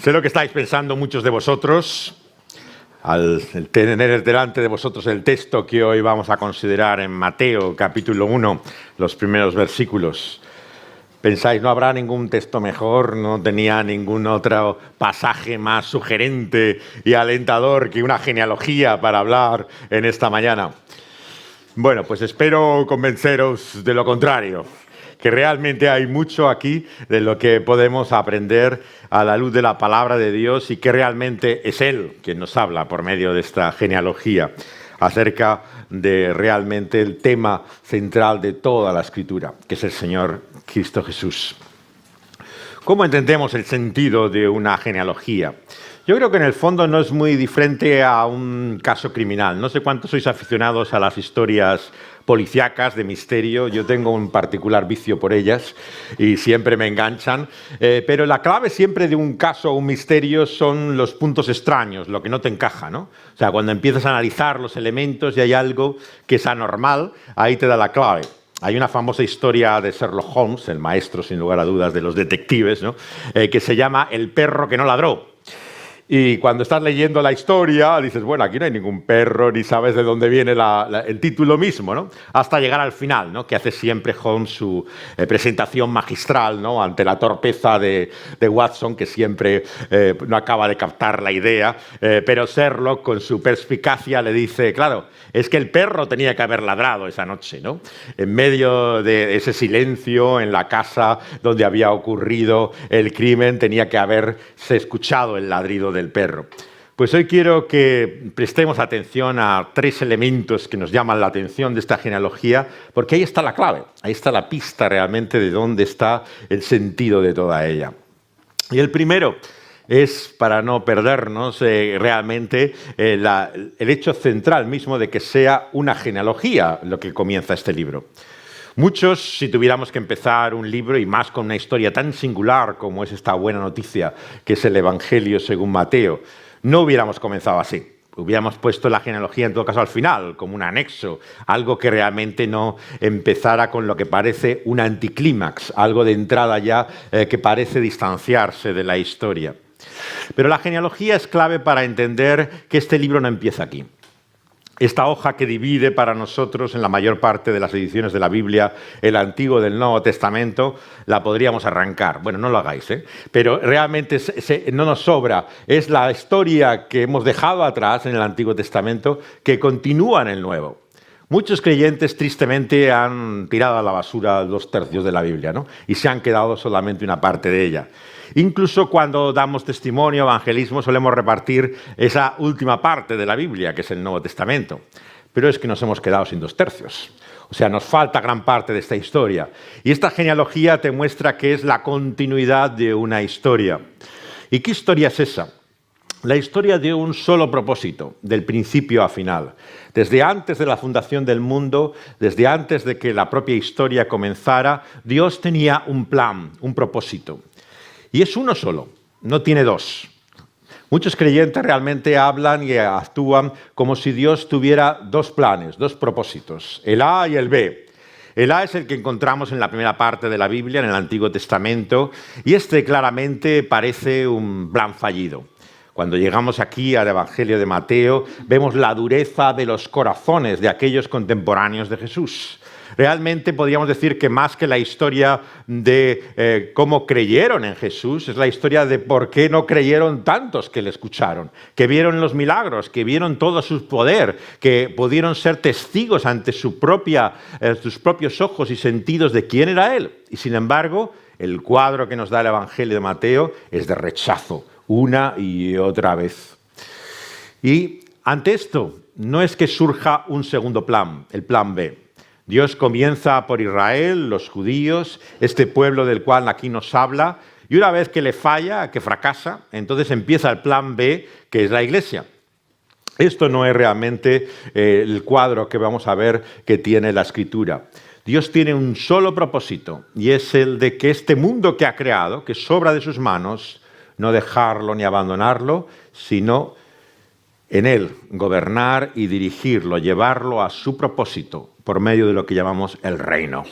Sé lo que estáis pensando muchos de vosotros al tener delante de vosotros el texto que hoy vamos a considerar en Mateo, capítulo 1, los primeros versículos. Pensáis, no habrá ningún texto mejor, no tenía ningún otro pasaje más sugerente y alentador que una genealogía para hablar en esta mañana. Bueno, pues espero convenceros de lo contrario, que realmente hay mucho aquí de lo que podemos aprender a la luz de la palabra de Dios y que realmente es Él quien nos habla por medio de esta genealogía acerca de realmente el tema central de toda la Escritura, que es el Señor Cristo Jesús. ¿Cómo entendemos el sentido de una genealogía? Yo creo que en el fondo no es muy diferente a un caso criminal. No sé cuántos sois aficionados a las historias policíacas de misterio. Yo tengo un particular vicio por ellas y siempre me enganchan. Pero la clave siempre de un caso o un misterio son los puntos extraños, lo que no te encaja, ¿no? O sea, cuando empiezas a analizar los elementos y hay algo que es anormal, ahí te da la clave. Hay una famosa historia de Sherlock Holmes, el maestro sin lugar a dudas de los detectives, ¿no? Que se llama El perro que no ladró. Y cuando estás leyendo la historia, dices, bueno, aquí no hay ningún perro, ni sabes de dónde viene el título mismo, ¿no? Hasta llegar al final, ¿no? Que hace siempre Holmes su presentación magistral, ¿no? Ante la torpeza de Watson, que siempre no acaba de captar la idea. Pero Sherlock, con su perspicacia, le dice, claro, es que el perro tenía que haber ladrado esa noche, ¿no? En medio de ese silencio en la casa donde había ocurrido el crimen, tenía que haberse escuchado el ladrido del perro. Pues hoy quiero que prestemos atención a tres elementos que nos llaman la atención de esta genealogía, porque ahí está la clave, ahí está la pista realmente de dónde está el sentido de toda ella. Y el primero es, para no perdernos realmente, el hecho central mismo de que sea una genealogía lo que comienza este libro. Muchos, si tuviéramos que empezar un libro, y más con una historia tan singular como es esta buena noticia, que es el Evangelio según Mateo, no hubiéramos comenzado así. Hubiéramos puesto la genealogía en todo caso al final, como un anexo, algo que realmente no empezara con lo que parece un anticlímax, algo de entrada ya que parece distanciarse de la historia. Pero la genealogía es clave para entender que este libro no empieza aquí. Esta hoja que divide para nosotros en la mayor parte de las ediciones de la Biblia el Antiguo del Nuevo Testamento, la podríamos arrancar. Bueno, no lo hagáis, pero realmente no nos sobra. Es la historia que hemos dejado atrás en el Antiguo Testamento que continúa en el Nuevo. Muchos creyentes tristemente han tirado a la basura 2/3 de la Biblia, ¿no? Y se han quedado solamente una parte de ella. Incluso cuando damos testimonio, evangelismo, solemos repartir esa última parte de la Biblia, que es el Nuevo Testamento. Pero es que nos hemos quedado sin 2/3. O sea, nos falta gran parte de esta historia. Y esta genealogía te muestra que es la continuidad de una historia. ¿Y qué historia es esa? La historia de un solo propósito, del principio a final. Desde antes de la fundación del mundo, desde antes de que la propia historia comenzara, Dios tenía un plan, un propósito. Y es uno solo, no tiene dos. Muchos creyentes realmente hablan y actúan como si Dios tuviera dos planes, dos propósitos, el A y el B. El A es el que encontramos en la primera parte de la Biblia, en el Antiguo Testamento, y este claramente parece un plan fallido. Cuando llegamos aquí al Evangelio de Mateo, vemos la dureza de los corazones de aquellos contemporáneos de Jesús. Realmente podríamos decir que más que la historia de cómo creyeron en Jesús, es la historia de por qué no creyeron tantos que le escucharon, que vieron los milagros, que vieron todo su poder, que pudieron ser testigos ante sus propios ojos y sentidos de quién era Él. Y sin embargo, el cuadro que nos da el Evangelio de Mateo es de rechazo, una y otra vez. Y ante esto, no es que surja un segundo plan, el plan B. Dios comienza por Israel, los judíos, este pueblo del cual aquí nos habla, y una vez que le falla, que fracasa, entonces empieza el plan B, que es la Iglesia. Esto no es realmente el cuadro que vamos a ver que tiene la Escritura. Dios tiene un solo propósito, y es el de que este mundo que ha creado, que sobra de sus manos, no dejarlo ni abandonarlo, sino en él gobernar y dirigirlo, llevarlo a su propósito por medio de lo que llamamos el reino.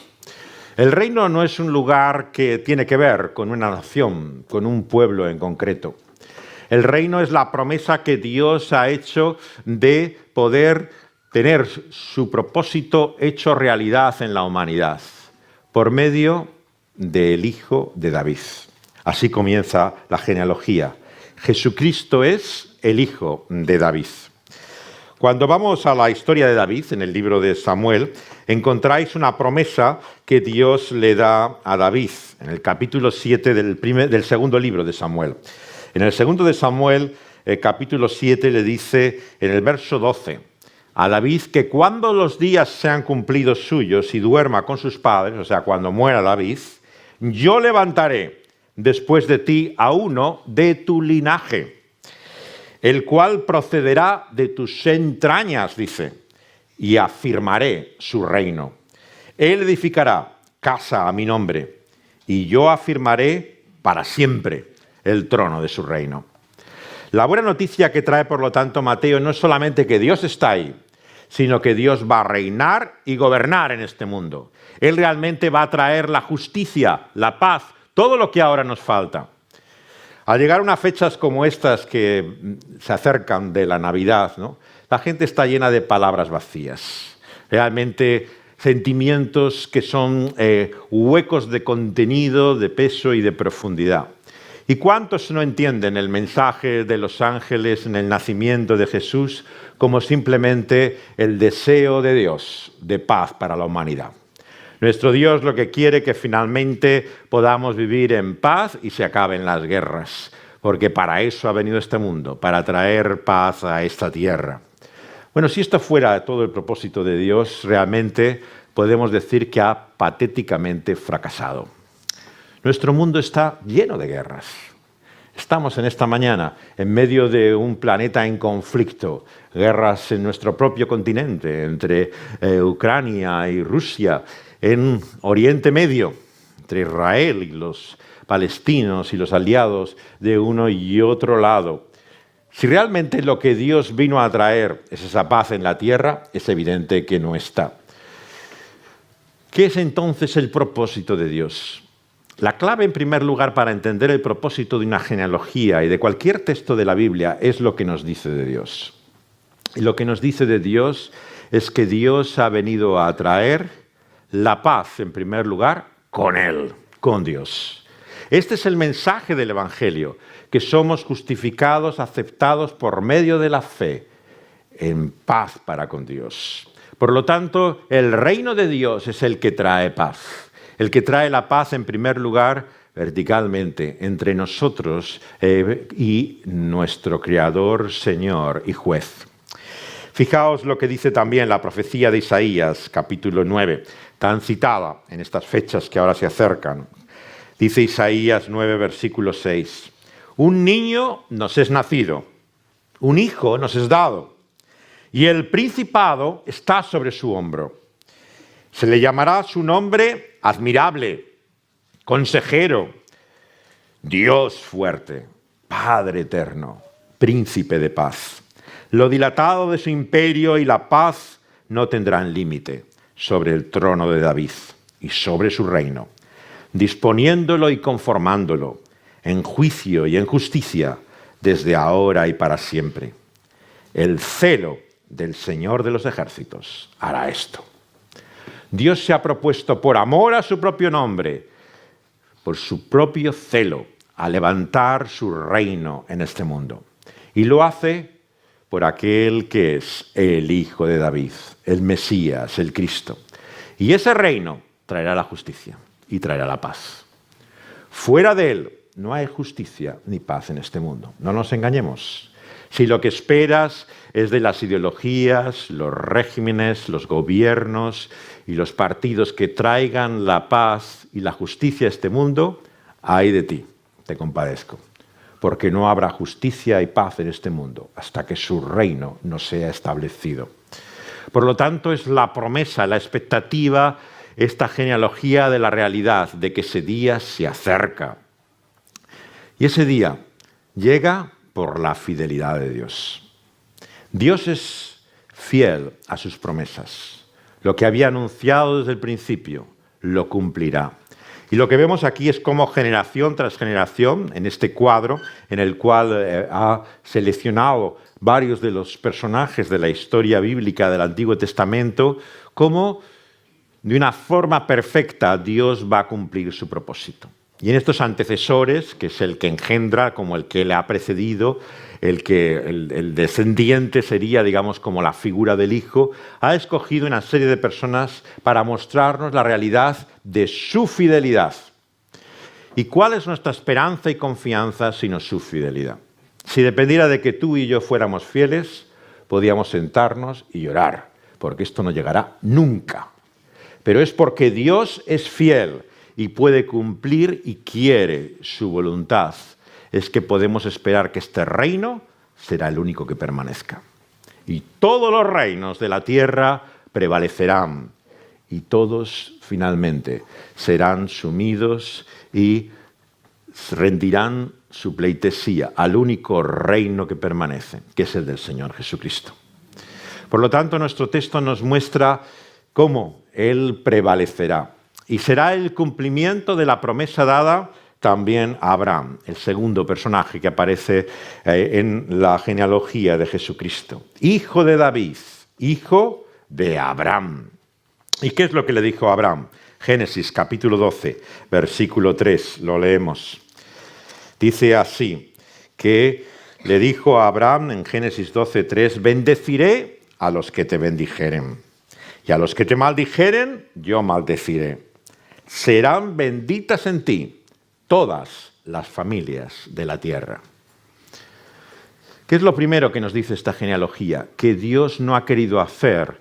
El reino no es un lugar que tiene que ver con una nación, con un pueblo en concreto. El reino es la promesa que Dios ha hecho de poder tener su propósito hecho realidad en la humanidad por medio del Hijo de David. Así comienza la genealogía. Jesucristo es el Hijo de David. Cuando vamos a la historia de David, en el libro de Samuel, encontráis una promesa que Dios le da a David, en el capítulo 7 del segundo libro de Samuel. En el segundo de Samuel, capítulo 7, le dice en el verso 12 a David que cuando los días sean cumplidos suyos y duerma con sus padres, o sea, cuando muera David, yo levantaré después de ti a uno de tu linaje, el cual procederá de tus entrañas, dice, y afirmaré su reino. Él edificará casa a mi nombre, y yo afirmaré para siempre el trono de su reino. La buena noticia que trae, por lo tanto, Mateo no es solamente que Dios está ahí, sino que Dios va a reinar y gobernar en este mundo. Él realmente va a traer la justicia, la paz, todo lo que ahora nos falta. Al llegar a unas fechas como estas que se acercan de la Navidad, ¿no?, la gente está llena de palabras vacías, realmente sentimientos que son huecos de contenido, de peso y de profundidad. ¿Y cuántos no entienden el mensaje de los ángeles en el nacimiento de Jesús como simplemente el deseo de Dios de paz para la humanidad? Nuestro Dios lo que quiere es que finalmente podamos vivir en paz y se acaben las guerras, porque para eso ha venido este mundo, para traer paz a esta tierra. Bueno, si esto fuera todo el propósito de Dios, realmente podemos decir que ha patéticamente fracasado. Nuestro mundo está lleno de guerras. Estamos en esta mañana en medio de un planeta en conflicto, guerras en nuestro propio continente, entre Ucrania y Rusia, en Oriente Medio, entre Israel y los palestinos y los aliados de uno y otro lado. Si realmente lo que Dios vino a traer es esa paz en la tierra, es evidente que no está. ¿Qué es entonces el propósito de Dios? La clave, en primer lugar, para entender el propósito de una genealogía y de cualquier texto de la Biblia es lo que nos dice de Dios. Y lo que nos dice de Dios es que Dios ha venido a traer la paz, en primer lugar, con Él, con Dios. Este es el mensaje del Evangelio, que somos justificados, aceptados por medio de la fe, en paz para con Dios. Por lo tanto, el reino de Dios es el que trae paz. El que trae la paz, en primer lugar, verticalmente, entre nosotros y nuestro Creador, Señor y Juez. Fijaos lo que dice también la profecía de Isaías, capítulo 9, tan citada en estas fechas que ahora se acercan. Dice Isaías 9, versículo 6. Un niño nos es nacido, un hijo nos es dado, y el principado está sobre su hombro. Se le llamará su nombre admirable, consejero, Dios fuerte, Padre eterno, príncipe de paz. Lo dilatado de su imperio y la paz no tendrán límite sobre el trono de David y sobre su reino, disponiéndolo y conformándolo en juicio y en justicia desde ahora y para siempre. El celo del Señor de los ejércitos hará esto. Dios se ha propuesto, por amor a su propio nombre, por su propio celo, a levantar su reino en este mundo. Y lo hace por aquel que es el Hijo de David, el Mesías, el Cristo. Y ese reino traerá la justicia y traerá la paz. Fuera de él no hay justicia ni paz en este mundo. No nos engañemos. Si lo que esperas es de las ideologías, los regímenes, los gobiernos y los partidos que traigan la paz y la justicia a este mundo, ay de ti, te compadezco. Porque no habrá justicia y paz en este mundo hasta que su reino no sea establecido. Por lo tanto, es la promesa, la expectativa, esta genealogía de la realidad, de que ese día se acerca. Y ese día llega por la fidelidad de Dios. Dios es fiel a sus promesas. Lo que había anunciado desde el principio, lo cumplirá. Y lo que vemos aquí es cómo generación tras generación, en este cuadro, en el cual ha seleccionado varios de los personajes de la historia bíblica del Antiguo Testamento, cómo de una forma perfecta Dios va a cumplir su propósito. Y en estos antecesores, que es el que engendra, como el que le ha precedido, el descendiente sería, digamos, como la figura del Hijo, ha escogido una serie de personas para mostrarnos la realidad de su fidelidad. ¿Y cuál es nuestra esperanza y confianza sino su fidelidad? Si dependiera de que tú y yo fuéramos fieles, podíamos sentarnos y llorar, porque esto no llegará nunca. Pero es porque Dios es fiel y puede cumplir y quiere su voluntad, es que podemos esperar que este reino será el único que permanezca. Y todos los reinos de la tierra prevalecerán y todos finalmente serán sumidos y rendirán su pleitesía al único reino que permanece, que es el del Señor Jesucristo. Por lo tanto, nuestro texto nos muestra cómo Él prevalecerá. Y será el cumplimiento de la promesa dada también a Abraham, el segundo personaje que aparece en la genealogía de Jesucristo. Hijo de David, hijo de Abraham. ¿Y qué es lo que le dijo a Abraham? Génesis capítulo 12, versículo 3, lo leemos. Dice así, que le dijo a Abraham en Génesis 12, 3, bendeciré a los que te bendijeren, y a los que te maldijeren, yo maldeciré. Serán benditas en ti todas las familias de la tierra. ¿Qué es lo primero que nos dice esta genealogía? Que Dios no ha querido hacer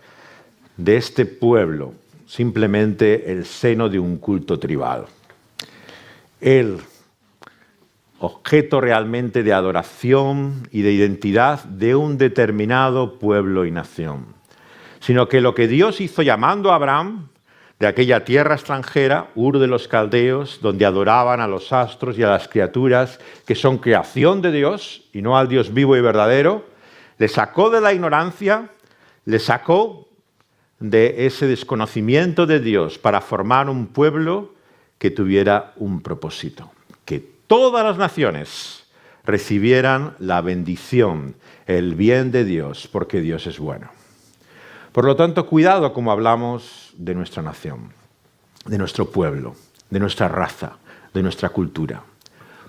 de este pueblo simplemente el seno de un culto tribal. El objeto realmente de adoración y de identidad de un determinado pueblo y nación. Sino que lo que Dios hizo llamando a Abraham de aquella tierra extranjera, Ur de los Caldeos, donde adoraban a los astros y a las criaturas que son creación de Dios y no al Dios vivo y verdadero, le sacó de la ignorancia, le sacó de ese desconocimiento de Dios para formar un pueblo que tuviera un propósito, que todas las naciones recibieran la bendición, el bien de Dios, porque Dios es bueno. Por lo tanto, cuidado como hablamos de nuestra nación, de nuestro pueblo, de nuestra raza, de nuestra cultura,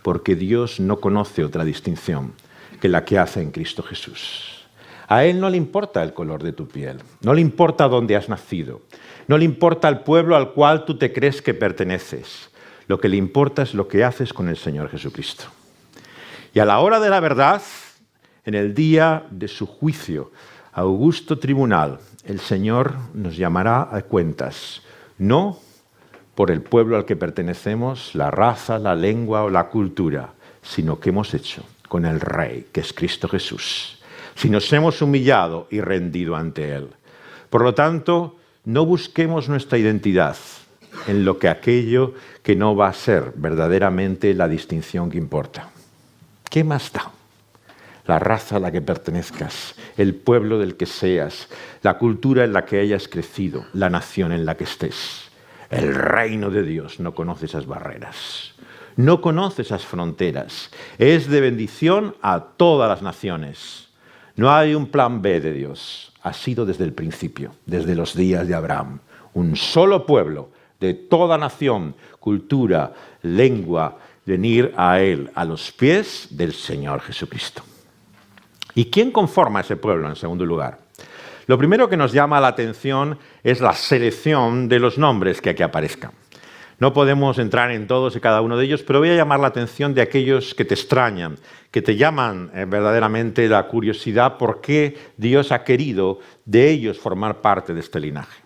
porque Dios no conoce otra distinción que la que hace en Cristo Jesús. A Él no le importa el color de tu piel, no le importa dónde has nacido, no le importa el pueblo al cual tú te crees que perteneces. Lo que le importa es lo que haces con el Señor Jesucristo. Y a la hora de la verdad, en el día de su juicio, augusto tribunal, el Señor nos llamará a cuentas, no por el pueblo al que pertenecemos, la raza, la lengua o la cultura, sino qué hemos hecho con el Rey, que es Cristo Jesús. Si nos hemos humillado y rendido ante Él. Por lo tanto, no busquemos nuestra identidad en lo que aquello que no va a ser verdaderamente la distinción que importa. ¿Qué más da? La raza a la que pertenezcas, el pueblo del que seas, la cultura en la que hayas crecido, la nación en la que estés. El reino de Dios no conoce esas barreras, no conoce esas fronteras. Es de bendición a todas las naciones. No hay un plan B de Dios. Ha sido desde el principio, desde los días de Abraham. Un solo pueblo de toda nación, cultura, lengua, venir a Él, a los pies del Señor Jesucristo. ¿Y quién conforma ese pueblo, en segundo lugar? Lo primero que nos llama la atención es la selección de los nombres que aquí aparezcan. No podemos entrar en todos y cada uno de ellos, pero voy a llamar la atención de aquellos que te extrañan, que te llaman verdaderamente la curiosidad por qué Dios ha querido de ellos formar parte de este linaje.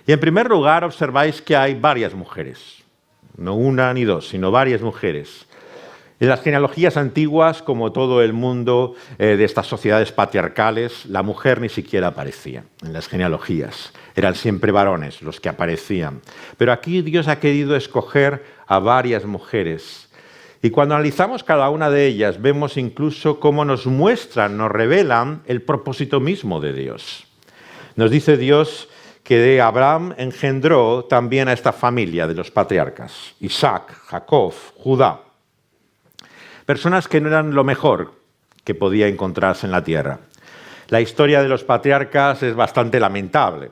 Y en primer lugar observáis que hay varias mujeres, no una ni dos, sino varias mujeres. En las genealogías antiguas, como todo el mundo de estas sociedades patriarcales, la mujer ni siquiera aparecía en las genealogías. Eran siempre varones los que aparecían. Pero aquí Dios ha querido escoger a varias mujeres. Y cuando analizamos cada una de ellas, vemos incluso cómo nos muestran, nos revelan el propósito mismo de Dios. Nos dice Dios que de Abraham engendró también a esta familia de los patriarcas, Isaac, Jacob, Judá. Personas que no eran lo mejor que podía encontrarse en la tierra. La historia de los patriarcas es bastante lamentable.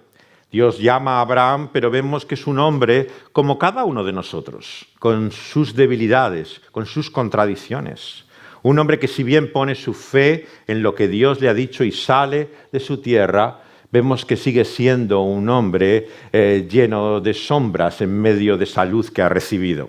Dios llama a Abraham, pero vemos que es un hombre como cada uno de nosotros, con sus debilidades, con sus contradicciones. Un hombre que si bien pone su fe en lo que Dios le ha dicho y sale de su tierra, vemos que sigue siendo un hombre lleno de sombras en medio de salud que ha recibido.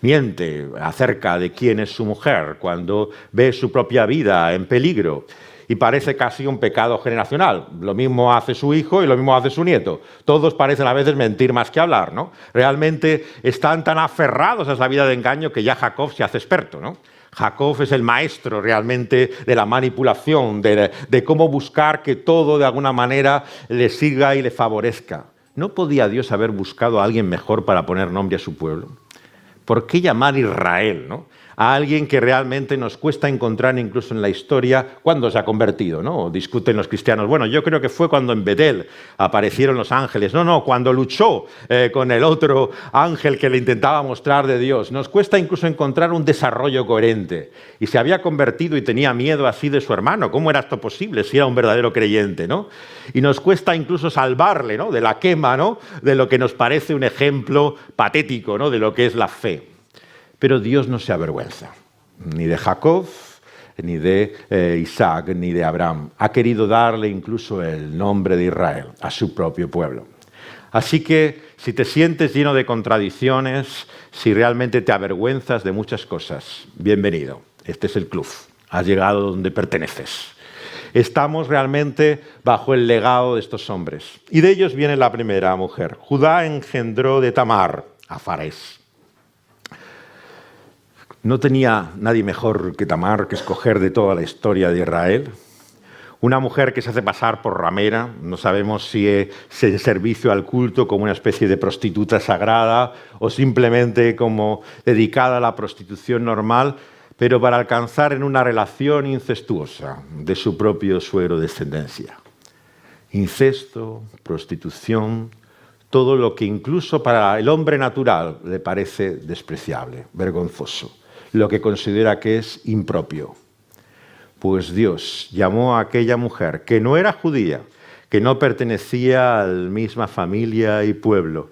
Miente acerca de quién es su mujer cuando ve su propia vida en peligro. Y parece casi un pecado generacional. Lo mismo hace su hijo y lo mismo hace su nieto. Todos parecen a veces mentir más que hablar, ¿no? Realmente están tan aferrados a esa vida de engaño que ya Jacob se hace experto, ¿no? Jacob es el maestro realmente de la manipulación, de cómo buscar que todo de alguna manera le siga y le favorezca. ¿No podía Dios haber buscado a alguien mejor para poner nombre a su pueblo? ¿Por qué llamar Israel, ¿no? A alguien que realmente nos cuesta encontrar incluso en la historia cuándo se ha convertido, ¿no? Discuten los cristianos. Bueno, yo creo que fue cuando en Betel aparecieron los ángeles. No, cuando luchó con el otro ángel que le intentaba mostrar de Dios. Nos cuesta incluso encontrar un desarrollo coherente. Y se había convertido y tenía miedo así de su hermano. ¿Cómo era esto posible si era un verdadero creyente, ¿no? Y nos cuesta incluso salvarle, ¿no? De la quema, ¿no? De lo que nos parece un ejemplo patético, ¿no? De lo que es la fe. Pero Dios no se avergüenza, ni de Jacob, ni de Isaac, ni de Abraham. Ha querido darle incluso el nombre de Israel a su propio pueblo. Así que si te sientes lleno de contradicciones, si realmente te avergüenzas de muchas cosas, bienvenido. Este es el club. Has llegado donde perteneces. Estamos realmente bajo el legado de estos hombres. Y de ellos viene la primera mujer. Judá engendró de Tamar a Farés. No tenía nadie mejor que Tamar que escoger de toda la historia de Israel. Una mujer que se hace pasar por ramera, no sabemos si es en servicio al culto como una especie de prostituta sagrada o simplemente como dedicada a la prostitución normal, pero para alcanzar en una relación incestuosa de su propio suero descendencia. Incesto, prostitución, todo lo que incluso para el hombre natural le parece despreciable, vergonzoso. Lo que considera que es impropio. Pues Dios llamó a aquella mujer que no era judía, que no pertenecía a la misma familia y pueblo,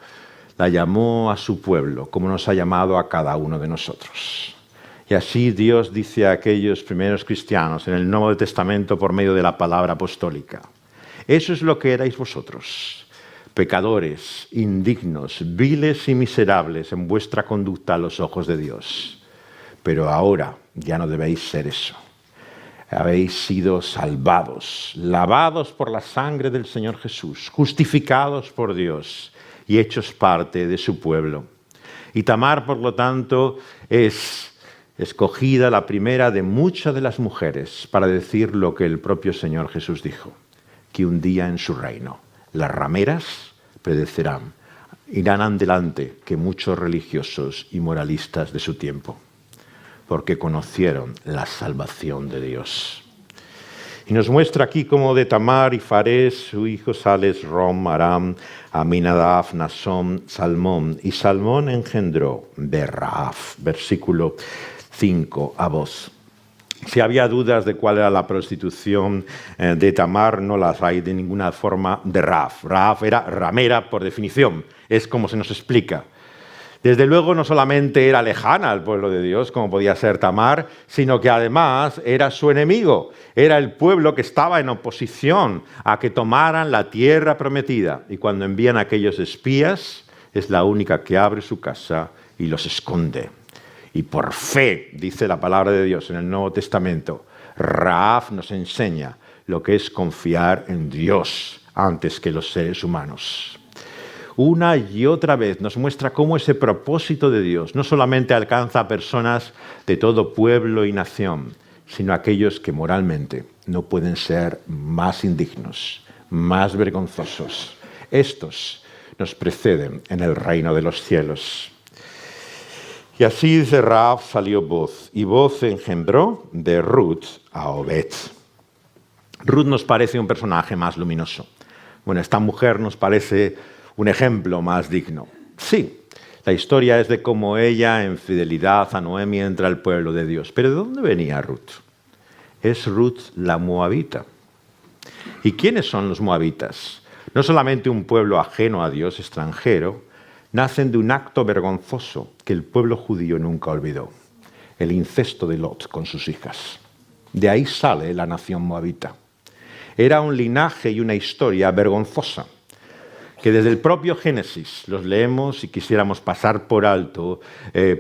la llamó a su pueblo, como nos ha llamado a cada uno de nosotros. Y así Dios dice a aquellos primeros cristianos en el Nuevo Testamento por medio de la palabra apostólica: eso es lo que erais vosotros, pecadores, indignos, viles y miserables en vuestra conducta a los ojos de Dios. Pero ahora ya no debéis ser eso. Habéis sido salvados, lavados por la sangre del Señor Jesús, justificados por Dios y hechos parte de su pueblo. Y Tamar, por lo tanto, es escogida la primera de muchas de las mujeres para decir lo que el propio Señor Jesús dijo, que un día en su reino las rameras prevalecerán, irán adelante que muchos religiosos y moralistas de su tiempo, porque conocieron la salvación de Dios. Y nos muestra aquí cómo de Tamar y Farés, su hijo sale Rom, Aram, Aminadab, Nasón, Salmón. Y Salmón engendró Raaf, versículo 5 a voz. Si había dudas de cuál era la prostitución de Tamar, no las hay de ninguna forma de Raaf. Raaf era ramera por definición, es como se nos explica. Desde luego no solamente era lejana al pueblo de Dios, como podía ser Tamar, sino que además era su enemigo. Era el pueblo que estaba en oposición a que tomaran la tierra prometida. Y cuando envían a aquellos espías, es la única que abre su casa y los esconde. Y por fe, dice la palabra de Dios en el Nuevo Testamento, Raaf nos enseña lo que es confiar en Dios antes que los seres humanos. Una y otra vez nos muestra cómo ese propósito de Dios no solamente alcanza a personas de todo pueblo y nación, sino a aquellos que moralmente no pueden ser más indignos, más vergonzosos. Estos nos preceden en el reino de los cielos. Y así de Raaf salió Boz, y Boz engendró de Ruth a Obed. Ruth nos parece un personaje más luminoso, Bueno, esta mujer nos parece un ejemplo más digno. Sí, la historia es de cómo ella, en fidelidad a Noemi, entra al pueblo de Dios. Pero ¿de dónde venía Ruth? Es Ruth la moabita. ¿Y quiénes son los moabitas? No solamente un pueblo ajeno a Dios, extranjero, nacen de un acto vergonzoso que el pueblo judío nunca olvidó: el incesto de Lot con sus hijas. De ahí sale la nación moabita. Era un linaje y una historia vergonzosa, que desde el propio Génesis los leemos y quisiéramos pasar por alto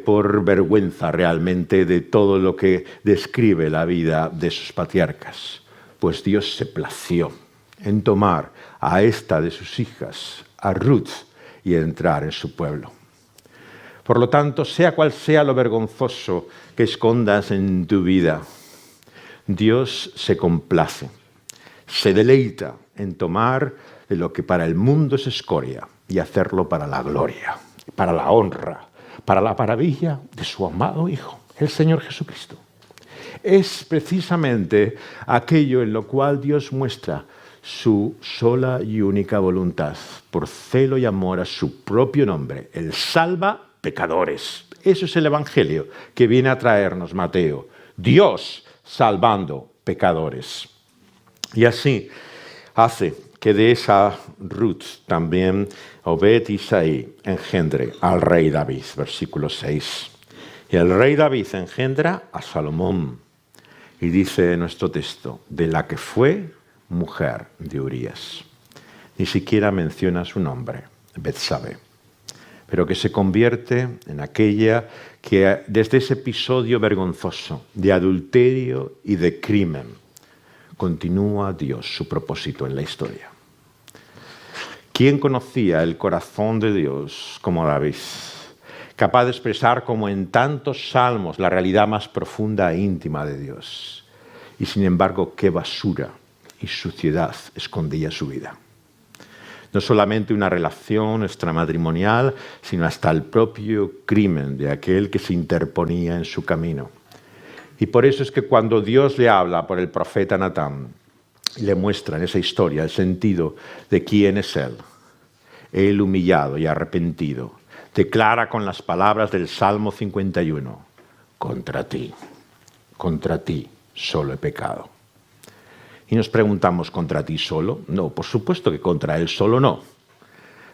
por vergüenza realmente de todo lo que describe la vida de sus patriarcas. Pues Dios se plació en tomar a esta de sus hijas, a Ruth, y entrar en su pueblo. Por lo tanto, sea cual sea lo vergonzoso que escondas en tu vida, Dios se complace, se deleita en tomar de lo que para el mundo es escoria y hacerlo para la gloria, para la honra, para la maravilla de su amado Hijo, el Señor Jesucristo. Es precisamente aquello en lo cual Dios muestra su sola y única voluntad, por celo y amor a su propio nombre. Él salva pecadores. Eso es el Evangelio que viene a traernos Mateo. Dios salvando pecadores. Y así hace que de esa Ruth también Obed Isaí engendre al rey David, versículo 6. Y el rey David engendra a Salomón. Y dice nuestro texto, de la que fue mujer de Urías. Ni siquiera menciona su nombre, Betsabé, pero que se convierte en aquella que desde ese episodio vergonzoso de adulterio y de crimen continúa Dios su propósito en la historia. ¿Quién conocía el corazón de Dios como David? Capaz de expresar como en tantos salmos la realidad más profunda e íntima de Dios. Y sin embargo, qué basura y suciedad escondía su vida. No solamente una relación extramatrimonial, sino hasta el propio crimen de aquel que se interponía en su camino. Y por eso es que cuando Dios le habla por el profeta Natán, le muestra en esa historia el sentido de quién es él humillado y arrepentido, declara con las palabras del Salmo 51, contra ti solo he pecado. Y nos preguntamos, ¿contra ti solo? No, por supuesto que contra él solo no.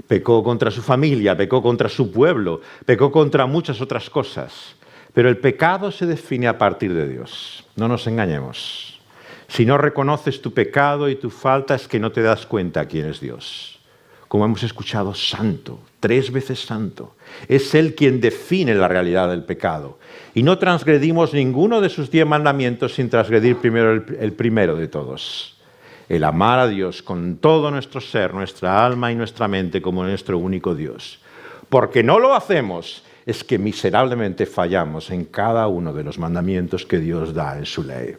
Pecó contra su familia, pecó contra su pueblo, pecó contra muchas otras cosas. Pero el pecado se define a partir de Dios. No nos engañemos. Si no reconoces tu pecado y tu falta es que no te das cuenta quién es Dios. Como hemos escuchado, santo, 3 veces santo. Es Él quien define la realidad del pecado. Y no transgredimos ninguno de sus 10 mandamientos sin transgredir primero el primero de todos. El amar a Dios con todo nuestro ser, nuestra alma y nuestra mente como nuestro único Dios. Porque no lo hacemos, es que miserablemente fallamos en cada uno de los mandamientos que Dios da en su ley.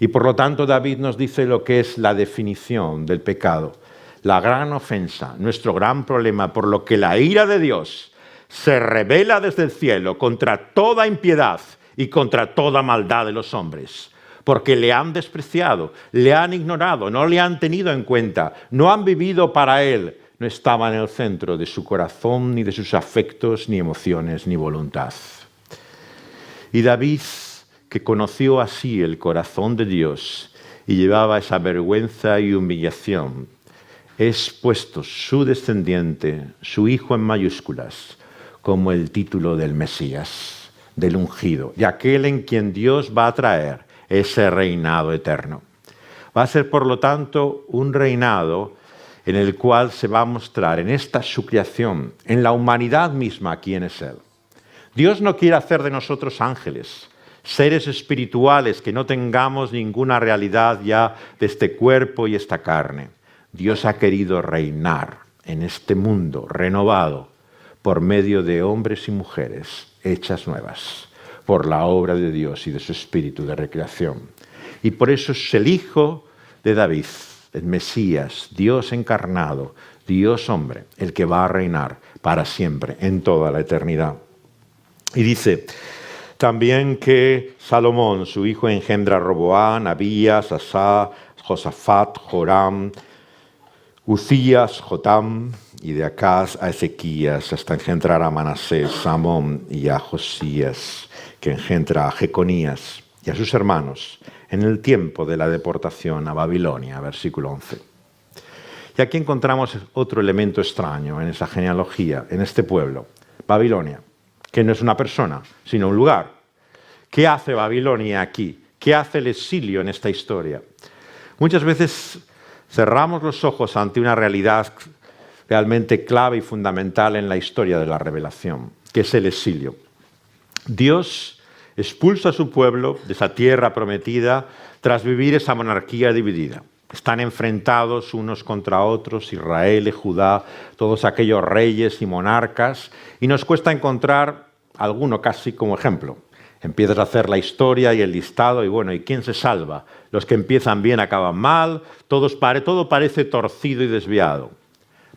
Y por lo tanto David nos dice lo que es la definición del pecado. La gran ofensa, nuestro gran problema, por lo que la ira de Dios se revela desde el cielo contra toda impiedad y contra toda maldad de los hombres. Porque le han despreciado, le han ignorado, no le han tenido en cuenta, no han vivido para Él, no estaba en el centro de su corazón, ni de sus afectos, ni emociones, ni voluntad. Y David, que conoció así el corazón de Dios y llevaba esa vergüenza y humillación, es puesto su descendiente, su hijo en mayúsculas, como el título del Mesías, del ungido, de aquel en quien Dios va a traer ese reinado eterno. Va a ser, por lo tanto, un reinado en el cual se va a mostrar en esta su creación, en la humanidad misma, quién es Él. Dios no quiere hacer de nosotros ángeles, seres espirituales que no tengamos ninguna realidad ya de este cuerpo y esta carne. Dios ha querido reinar en este mundo renovado por medio de hombres y mujeres hechas nuevas, por la obra de Dios y de su espíritu de recreación. Y por eso es el Hijo de David, el Mesías, Dios encarnado, Dios hombre, el que va a reinar para siempre, en toda la eternidad. Y dice también que Salomón, su hijo, engendra a Roboán, Abías, Asá, Josafat, Joram, Uzías, Jotam, y de Acaz a Ezequías, hasta engendrar a Manasés, a Amón y a Josías, que engendra a Jeconías y a sus hermanos en el tiempo de la deportación a Babilonia, versículo 11. Y aquí encontramos otro elemento extraño en esa genealogía, en este pueblo, Babilonia, que no es una persona, sino un lugar. ¿Qué hace Babilonia aquí? ¿Qué hace el exilio en esta historia? Muchas veces cerramos los ojos ante una realidad realmente clave y fundamental en la historia de la revelación, que es el exilio. Dios expulsa a su pueblo de esa tierra prometida tras vivir esa monarquía dividida. Están enfrentados unos contra otros, Israel y Judá, todos aquellos reyes y monarcas, y nos cuesta encontrar alguno casi como ejemplo. Empiezas a hacer la historia y el listado y bueno, ¿y quién se salva? Los que empiezan bien acaban mal, todo parece torcido y desviado.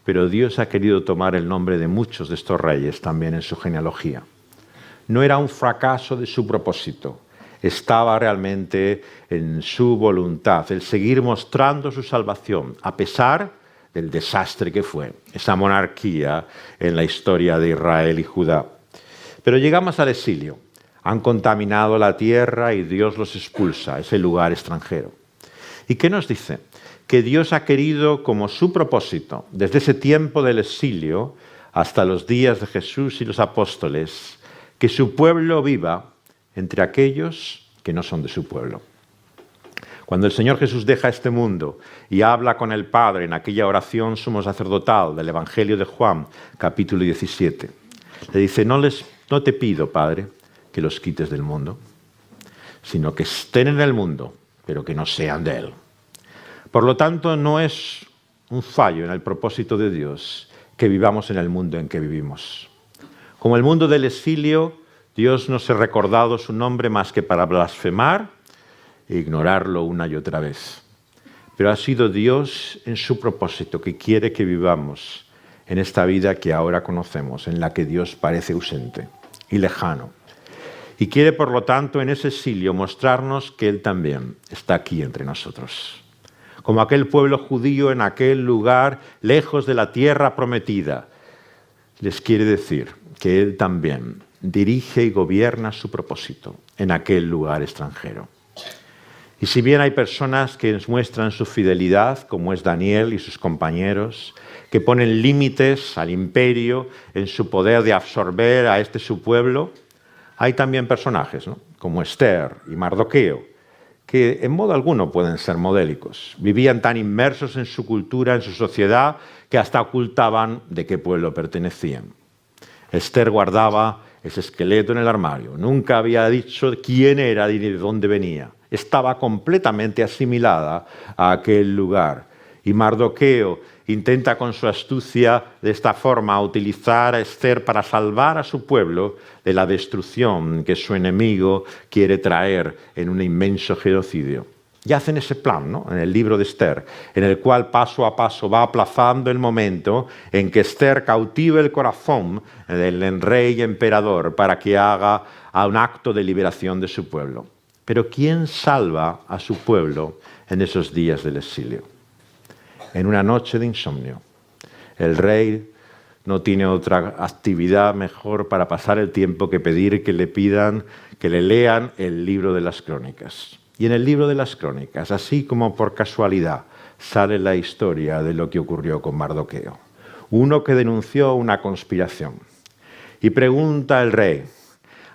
Pero Dios ha querido tomar el nombre de muchos de estos reyes también en su genealogía. No era un fracaso de su propósito, estaba realmente en su voluntad, el seguir mostrando su salvación, a pesar del desastre que fue esa monarquía en la historia de Israel y Judá. Pero llegamos al exilio. Han contaminado la tierra y Dios los expulsa a ese lugar extranjero. ¿Y qué nos dice? Que Dios ha querido como su propósito, desde ese tiempo del exilio hasta los días de Jesús y los apóstoles, que su pueblo viva entre aquellos que no son de su pueblo. Cuando el Señor Jesús deja este mundo y habla con el Padre en aquella oración sumo sacerdotal del Evangelio de Juan, capítulo 17, le dice, no te pido, Padre, que los quites del mundo, sino que estén en el mundo, pero que no sean de él. Por lo tanto, no es un fallo en el propósito de Dios que vivamos en el mundo en que vivimos. Como el mundo del exilio, Dios no se ha recordado su nombre más que para blasfemar e ignorarlo una y otra vez. Pero ha sido Dios en su propósito que quiere que vivamos en esta vida que ahora conocemos, en la que Dios parece ausente y lejano. Y quiere, por lo tanto, en ese exilio mostrarnos que Él también está aquí entre nosotros. Como aquel pueblo judío en aquel lugar, lejos de la tierra prometida, les quiere decir que Él también dirige y gobierna su propósito en aquel lugar extranjero. Y si bien hay personas que muestran su fidelidad, como es Daniel y sus compañeros, que ponen límites al imperio en su poder de absorber a su pueblo, hay también personajes, ¿no?, como Esther y Mardoqueo, que en modo alguno pueden ser modélicos. Vivían tan inmersos en su cultura, en su sociedad, que hasta ocultaban de qué pueblo pertenecían. Esther guardaba ese esqueleto en el armario. Nunca había dicho quién era ni de dónde venía. Estaba completamente asimilada a aquel lugar. Y Mardoqueo intenta con su astucia de esta forma utilizar a Esther para salvar a su pueblo de la destrucción que su enemigo quiere traer en un inmenso genocidio. Y hacen ese plan, ¿no?, en el libro de Esther, en el cual paso a paso va aplazando el momento en que Esther cautive el corazón del rey y emperador para que haga un acto de liberación de su pueblo. Pero ¿quién salva a su pueblo en esos días del exilio? En una noche de insomnio, el rey no tiene otra actividad mejor para pasar el tiempo que pedir que le pidan, que le lean el libro de las Crónicas. Y en el libro de las Crónicas, así como por casualidad, sale la historia de lo que ocurrió con Mardoqueo, uno que denunció una conspiración. Y pregunta el rey,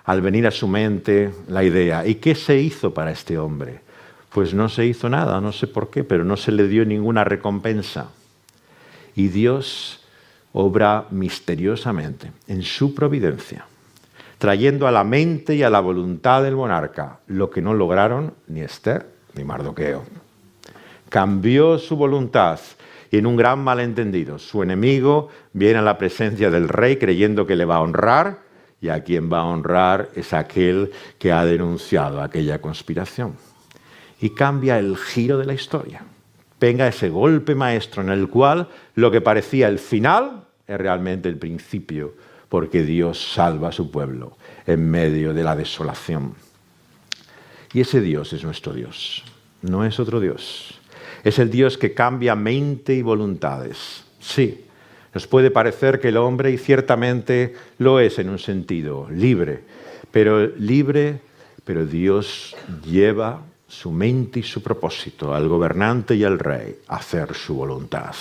al venir a su mente la idea, ¿y qué se hizo para este hombre? Pues no se hizo nada, no sé por qué, pero no se le dio ninguna recompensa. Y Dios obra misteriosamente en su providencia, trayendo a la mente y a la voluntad del monarca lo que no lograron ni Esther ni Mardoqueo. Cambió su voluntad y en un gran malentendido, su enemigo viene a la presencia del rey creyendo que le va a honrar, y a quien va a honrar es aquel que ha denunciado aquella conspiración. Y cambia el giro de la historia. Venga ese golpe maestro en el cual lo que parecía el final es realmente el principio, porque Dios salva a su pueblo en medio de la desolación. Y ese Dios es nuestro Dios, no es otro Dios. Es el Dios que cambia mente y voluntades. Sí, nos puede parecer que el hombre, y ciertamente lo es en un sentido, libre, pero Dios lleva su mente y su propósito al gobernante y al rey a hacer su voluntad.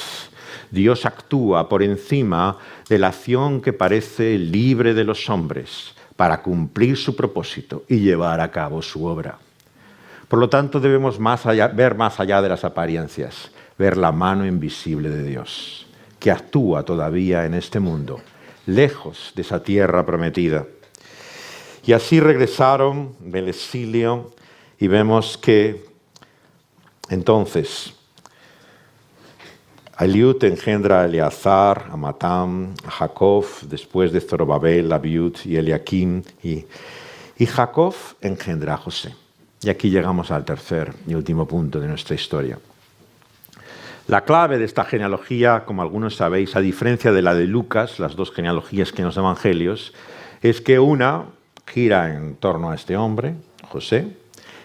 Dios actúa por encima de la acción que parece libre de los hombres para cumplir su propósito y llevar a cabo su obra. Por lo tanto, debemos ver más allá de las apariencias, ver la mano invisible de Dios, que actúa todavía en este mundo, lejos de esa tierra prometida. Y así regresaron del exilio y vemos que entonces Eliud engendra a Eleazar, a Matam, a Jacob, después de Zorobabel, Abiud y Eliakim, y Jacob engendra a José. Y aquí llegamos al tercer y último punto de nuestra historia. La clave de esta genealogía, como algunos sabéis, a diferencia de la de Lucas, las dos genealogías que en los evangelios, es que una gira en torno a este hombre, José,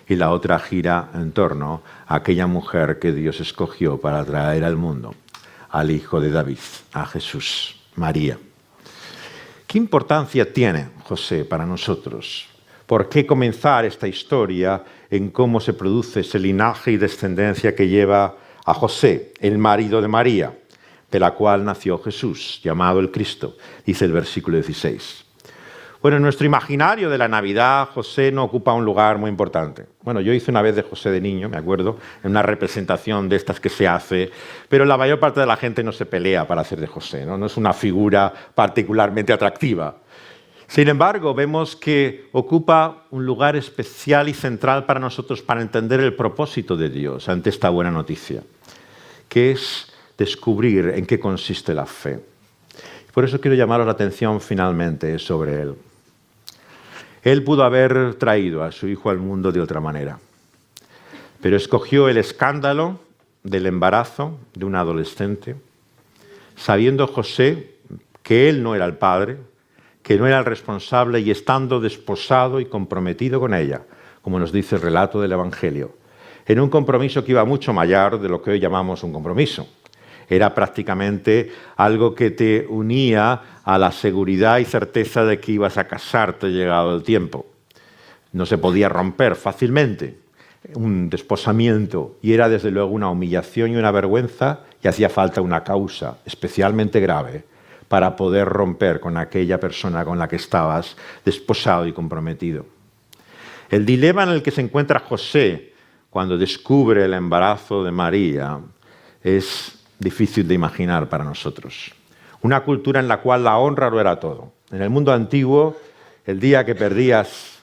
y la otra gira en torno a aquella mujer que Dios escogió para traer al mundo, al hijo de David, a Jesús, María. ¿Qué importancia tiene José para nosotros? ¿Por qué comenzar esta historia en cómo se produce ese linaje y descendencia que lleva a José, el marido de María, de la cual nació Jesús, llamado el Cristo? Dice el versículo 16. Bueno, en nuestro imaginario de la Navidad, José no ocupa un lugar muy importante. Bueno, yo hice una vez de José de niño, me acuerdo, en una representación de estas que se hace, pero la mayor parte de la gente no se pelea para hacer de José, ¿no? No es una figura particularmente atractiva. Sin embargo, vemos que ocupa un lugar especial y central para nosotros para entender el propósito de Dios ante esta buena noticia, que es descubrir en qué consiste la fe. Por eso quiero llamaros la atención finalmente sobre él. Él pudo haber traído a su hijo al mundo de otra manera, pero escogió el escándalo del embarazo de un adolescente, sabiendo José que él no era el padre, que no era el responsable y estando desposado y comprometido con ella, como nos dice el relato del Evangelio, en un compromiso que iba mucho más allá de lo que hoy llamamos un compromiso. Era prácticamente algo que te unía a la seguridad y certeza de que ibas a casarte llegado el tiempo. No se podía romper fácilmente un desposamiento y era desde luego una humillación y una vergüenza y hacía falta una causa especialmente grave para poder romper con aquella persona con la que estabas desposado y comprometido. El dilema en el que se encuentra José cuando descubre el embarazo de María es difícil de imaginar para nosotros. Una cultura en la cual la honra lo era todo. En el mundo antiguo, el día que perdías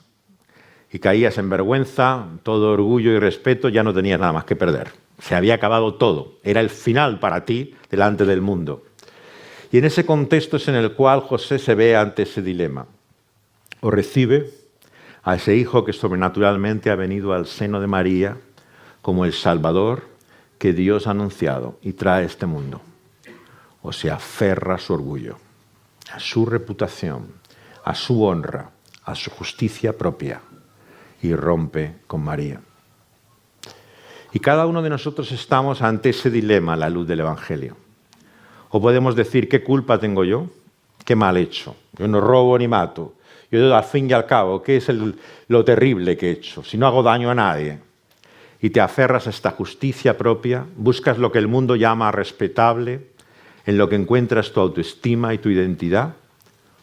y caías en vergüenza, todo orgullo y respeto, ya no tenías nada más que perder. Se había acabado todo. Era el final para ti delante del mundo. Y en ese contexto es en el cual José se ve ante ese dilema. O recibe a ese hijo que sobrenaturalmente ha venido al seno de María como el Salvador que Dios ha anunciado y trae a este mundo. O se aferra a su orgullo, a su reputación, a su honra, a su justicia propia y rompe con María. Y cada uno de nosotros estamos ante ese dilema a la luz del Evangelio. O podemos decir, ¿qué culpa tengo yo? ¿Qué mal he hecho? Yo no robo ni mato. Yo al fin y al cabo, ¿qué es lo terrible que he hecho? Si no hago daño a nadie. Y te aferras a esta justicia propia, buscas lo que el mundo llama respetable, en lo que encuentras tu autoestima y tu identidad,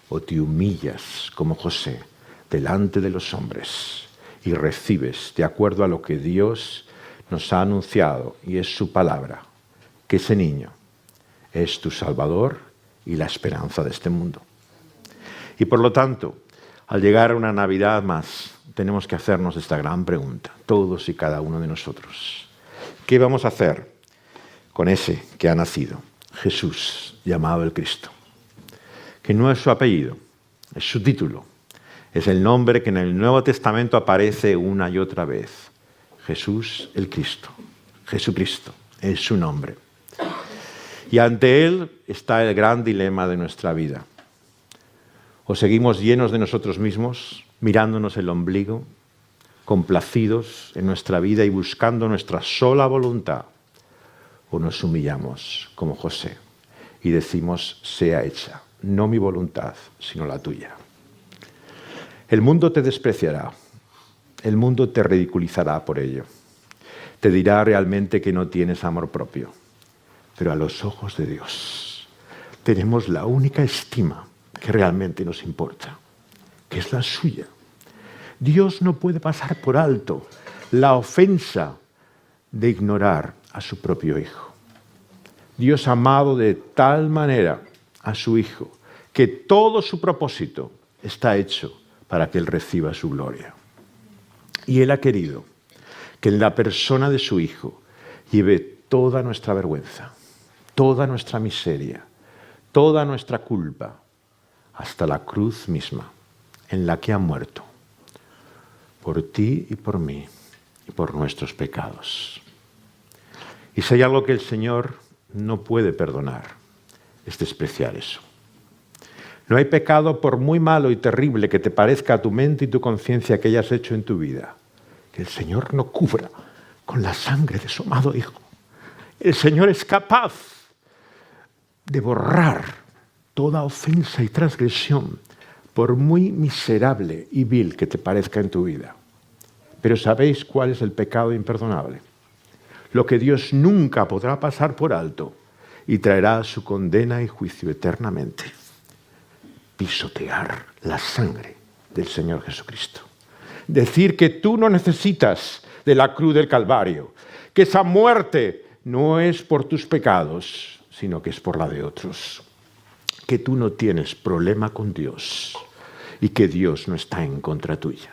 o te humillas como José delante de los hombres y recibes, de acuerdo a lo que Dios nos ha anunciado y es su palabra, que ese niño es tu Salvador y la esperanza de este mundo. Y por lo tanto, al llegar a una Navidad más, tenemos que hacernos esta gran pregunta, todos y cada uno de nosotros. ¿Qué vamos a hacer con ese que ha nacido? Jesús, llamado el Cristo. Que no es su apellido, es su título. Es el nombre que en el Nuevo Testamento aparece una y otra vez. Jesús el Cristo. Jesucristo es su nombre. Y ante él está el gran dilema de nuestra vida. O seguimos llenos de nosotros mismos, mirándonos el ombligo, complacidos en nuestra vida y buscando nuestra sola voluntad, o nos humillamos como José y decimos, sea hecha, no mi voluntad, sino la tuya. El mundo te despreciará, el mundo te ridiculizará por ello. Te dirá realmente que no tienes amor propio, pero a los ojos de Dios tenemos la única estima que realmente nos importa, que es la suya. Dios no puede pasar por alto la ofensa de ignorar a su propio Hijo. Dios ha amado de tal manera a su Hijo que todo su propósito está hecho para que Él reciba su gloria. Y Él ha querido que en la persona de su Hijo lleve toda nuestra vergüenza, toda nuestra miseria, toda nuestra culpa, hasta la cruz misma, en la que ha muerto, por ti y por mí, y por nuestros pecados. Y si hay algo que el Señor no puede perdonar, es despreciar eso. No hay pecado, por muy malo y terrible que te parezca a tu mente y tu conciencia que hayas hecho en tu vida, que el Señor no cubra con la sangre de su amado Hijo. El Señor es capaz de borrar toda ofensa y transgresión, por muy miserable y vil que te parezca en tu vida. Pero ¿sabéis cuál es el pecado imperdonable? Lo que Dios nunca podrá pasar por alto y traerá su condena y juicio eternamente. Pisotear la sangre del Señor Jesucristo. Decir que tú no necesitas de la cruz del Calvario, que esa muerte no es por tus pecados, sino que es por la de otros. Que tú no tienes problema con Dios y que Dios no está en contra tuya.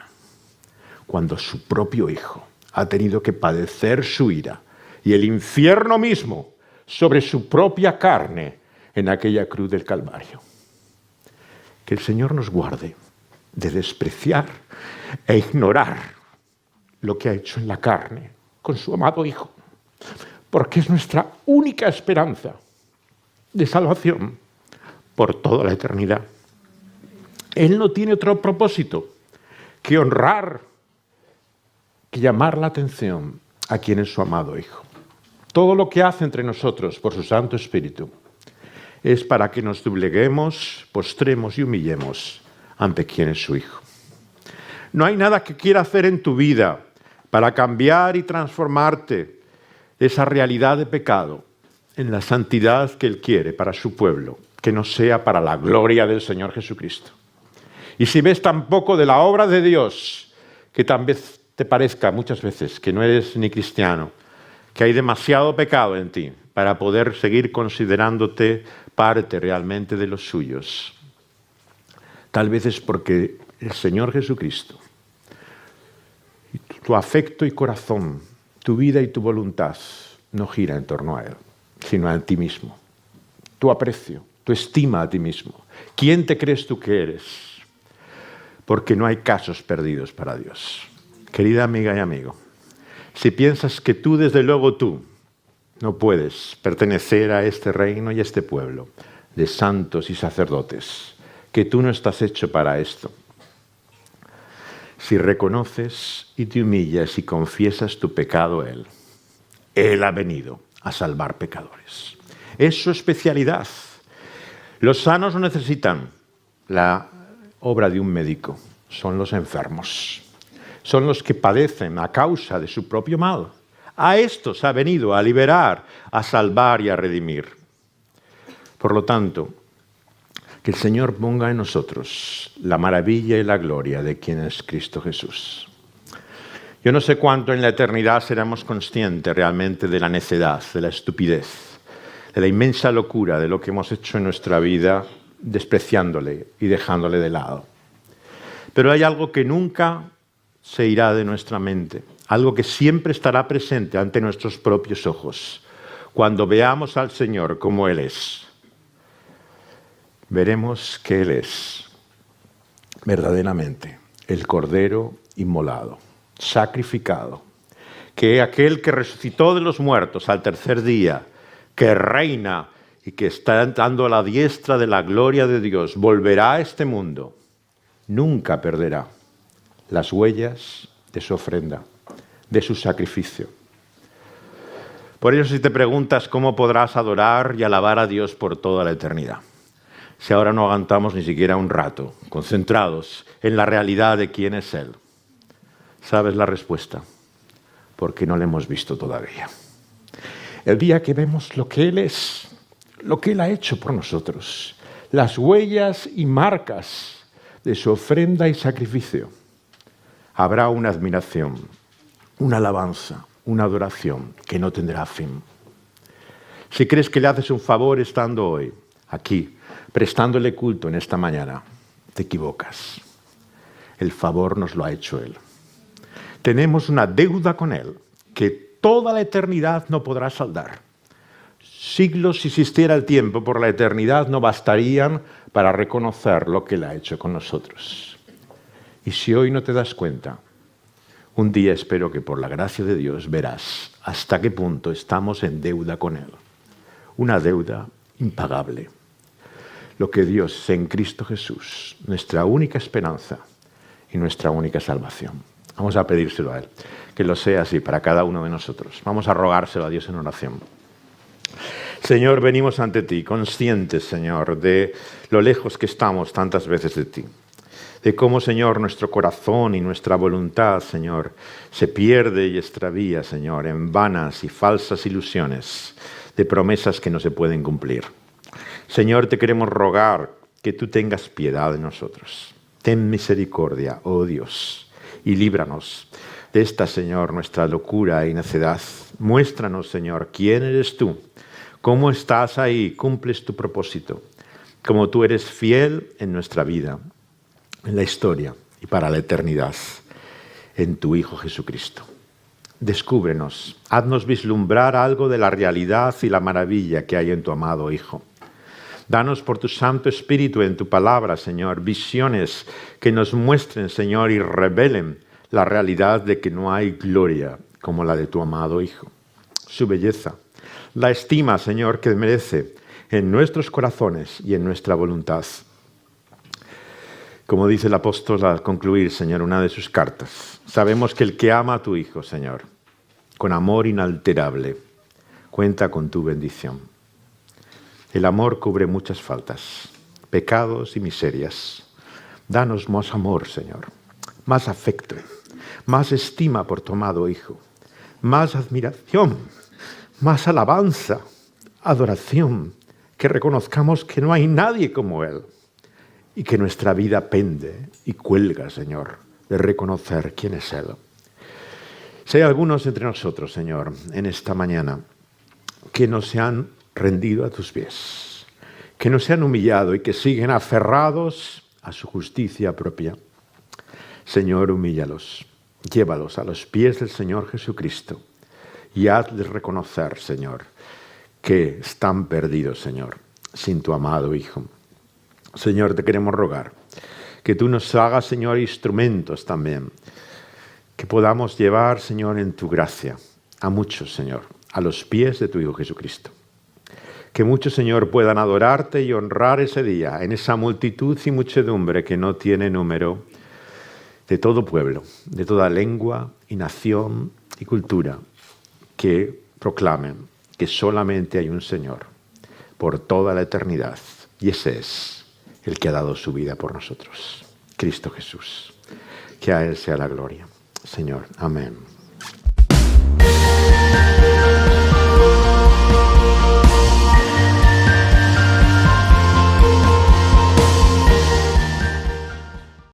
Cuando su propio Hijo ha tenido que padecer su ira y el infierno mismo sobre su propia carne en aquella cruz del Calvario. Que el Señor nos guarde de despreciar e ignorar lo que ha hecho en la carne con su amado Hijo, porque es nuestra única esperanza de salvación por toda la eternidad. Él no tiene otro propósito que honrar, que llamar la atención a quien es su amado Hijo. Todo lo que hace entre nosotros por su Santo Espíritu es para que nos dobleguemos, postremos y humillemos ante quien es su Hijo. No hay nada que quiera hacer en tu vida para cambiar y transformarte de esa realidad de pecado en la santidad que Él quiere para su pueblo, que no sea para la gloria del Señor Jesucristo. Y si ves tan poco de la obra de Dios, que tal vez te parezca muchas veces que no eres ni cristiano, que hay demasiado pecado en ti para poder seguir considerándote parte realmente de los suyos, tal vez es porque el Señor Jesucristo, tu afecto y corazón, tu vida y tu voluntad no gira en torno a Él, sino a ti mismo. Tu aprecio, tu estima a ti mismo. ¿Quién te crees tú que eres? Porque no hay casos perdidos para Dios. Querida amiga y amigo, si piensas que tú, desde luego tú, no puedes pertenecer a este reino y a este pueblo de santos y sacerdotes, que tú no estás hecho para esto. Si reconoces y te humillas y confiesas tu pecado a Él, Él ha venido a salvar pecadores. Es su especialidad. Los sanos no necesitan la obra de un médico, son los enfermos. Son los que padecen a causa de su propio mal. A estos ha venido a liberar, a salvar y a redimir. Por lo tanto, que el Señor ponga en nosotros la maravilla y la gloria de quien es Cristo Jesús. Yo no sé cuánto en la eternidad seremos conscientes realmente de la necedad, de la estupidez, de la inmensa locura de lo que hemos hecho en nuestra vida, despreciándole y dejándole de lado. Pero hay algo que nunca se irá de nuestra mente, algo que siempre estará presente ante nuestros propios ojos. Cuando veamos al Señor como Él es, veremos que Él es verdaderamente el Cordero inmolado, sacrificado, que aquel que resucitó de los muertos al tercer día, que reina y que está dando a la diestra de la gloria de Dios, volverá a este mundo, nunca perderá las huellas de su ofrenda, de su sacrificio. Por eso si te preguntas cómo podrás adorar y alabar a Dios por toda la eternidad, si ahora no aguantamos ni siquiera un rato, concentrados en la realidad de quién es Él, ¿sabes la respuesta? Porque no le hemos visto todavía. El día que vemos lo que Él es, lo que Él ha hecho por nosotros, las huellas y marcas de su ofrenda y sacrificio, habrá una admiración, una alabanza, una adoración que no tendrá fin. Si crees que le haces un favor estando hoy, aquí, prestándole culto en esta mañana, te equivocas. El favor nos lo ha hecho Él. Tenemos una deuda con Él que toda la eternidad no podrá saldar. Siglos, si existiera el tiempo, por la eternidad no bastarían para reconocer lo que Él ha hecho con nosotros. Y si hoy no te das cuenta, un día espero que por la gracia de Dios verás hasta qué punto estamos en deuda con Él. Una deuda impagable. Lo que Dios es en Cristo Jesús, nuestra única esperanza y nuestra única salvación. Vamos a pedírselo a Él, que lo sea así para cada uno de nosotros. Vamos a rogárselo a Dios en oración. Señor, venimos ante ti, conscientes, Señor, de lo lejos que estamos tantas veces de ti. De cómo, Señor, nuestro corazón y nuestra voluntad, Señor, se pierde y extravía, Señor, en vanas y falsas ilusiones de promesas que no se pueden cumplir. Señor, te queremos rogar que tú tengas piedad de nosotros. Ten misericordia, oh Dios, y líbranos de esta, Señor, nuestra locura y necedad. Muéstranos, Señor, quién eres tú, cómo estás ahí, cumples tu propósito, cómo tú eres fiel en nuestra vida, en la historia y para la eternidad, en tu Hijo Jesucristo. Descúbrenos, haznos vislumbrar algo de la realidad y la maravilla que hay en tu amado Hijo. Danos por tu Santo Espíritu en tu palabra, Señor, visiones que nos muestren, Señor, y revelen la realidad de que no hay gloria como la de tu amado Hijo. Su belleza, la estima, Señor, que merece en nuestros corazones y en nuestra voluntad. Como dice el apóstol al concluir, Señor, una de sus cartas, sabemos que el que ama a tu Hijo, Señor, con amor inalterable, cuenta con tu bendición. El amor cubre muchas faltas, pecados y miserias. Danos más amor, Señor, más afecto, más estima por tu amado Hijo, más admiración, más alabanza, adoración, que reconozcamos que no hay nadie como Él y que nuestra vida pende y cuelga, Señor, de reconocer quién es Él. Si hay algunos entre nosotros, Señor, en esta mañana, que no se han rendido a tus pies, que no se han humillado y que siguen aferrados a su justicia propia, Señor, humíllalos, llévalos a los pies del Señor Jesucristo y hazles reconocer, Señor, que están perdidos, Señor, sin tu amado Hijo. Señor, te queremos rogar que tú nos hagas, Señor, instrumentos también, que podamos llevar, Señor, en tu gracia a muchos, Señor, a los pies de tu Hijo Jesucristo. Que muchos, Señor, puedan adorarte y honrar ese día en esa multitud y muchedumbre que no tiene número, de todo pueblo, de toda lengua y nación y cultura, que proclamen que solamente hay un Señor por toda la eternidad, y ese es el que ha dado su vida por nosotros, Cristo Jesús. Que a Él sea la gloria. Señor, amén.